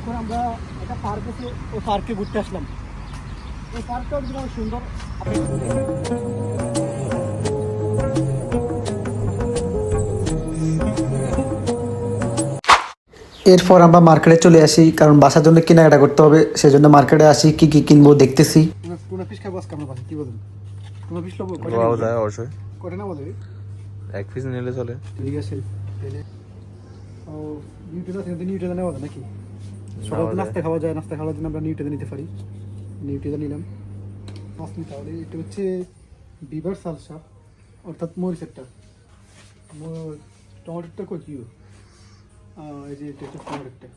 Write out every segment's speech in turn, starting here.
এখন আমরা একটা পার্ক আছে, ওই পার্কে ঘুরতে আসলাম। ওই পার্কটাও কিন্তু অনেক সুন্দর। এরপর আমরা মার্কেটে চলে আসি, কারণ বাসার জন্য কেনাকাটা করতে হবে, সেজন্য মার্কেটে আসি, কি কি কিনবো দেখতেছি। টুনা ফিশ খাবো আজকে আমরা বাসায়, কি বলেন? টুনা ফিশ খাবো, পাওয়া যায় অবশ্যই। কটা নেবো দেবে? এক পিস নিলে চলে। ঠিক আছে। ও নিউটেলা থেকে নিউটেলা নেওয়া যায় নাকি? সকালে তো নাস্তা খাওয়া যায়, নাস্তা খাওয়ার জন্য আমরা নিউটেলা নিতে পারি। নিউটেলা নিলাম। মাছ নিতে হবে। এটা হচ্ছে বিভার সালসা, অর্থাৎ মরিচেরটা। টমেটোটা কই কি? এই যে এটা হচ্ছে টমেটোটা।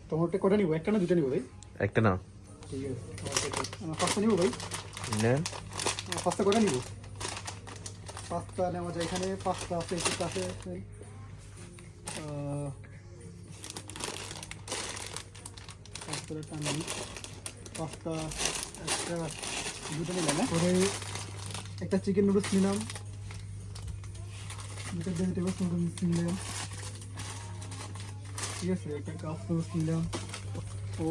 টমেটোটা কটা নিবো? একটা না দুটো নিবো ভাই? একটা না। ঠিক আছে, পাঁচটা নিবো ভাই। নেন। পাঁচটা কটা নিবো? পাঁচটা নেওয়া যায়, এখানে পাঁচটা আছে, একটু কাছে আছে। পাঁচটা টানি, পাঁচটা, একটা দুটো নিলাম। পরে একটা চিকেন নুডলস নিলাম, দুটো ভেজিটেবলস নুডলস নিলাম, ঠিক আছে, একটা কাপ নুডলস নিলাম। ও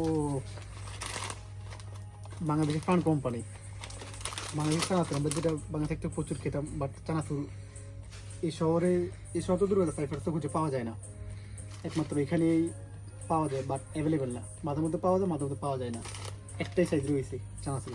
বাংলাদেশের ফান কোম্পানি, বাংলাদেশের চানাচুর, আমরা যেটা বাংলা থেকে প্রচুর খেতাম, বাট চানাচুর এই শহরে, এই শহর তো দূর কথা, সাইফার তো খুঁজে পাওয়া যায় না, একমাত্র এখানেই পাওয়া যায়, বাট অ্যাভেলেবেল না। মাঝে মধ্যে পাওয়া যায়, মাঝে মধ্যে পাওয়া যায় না। একটাই সাইজ রয়েছে চানাচুর।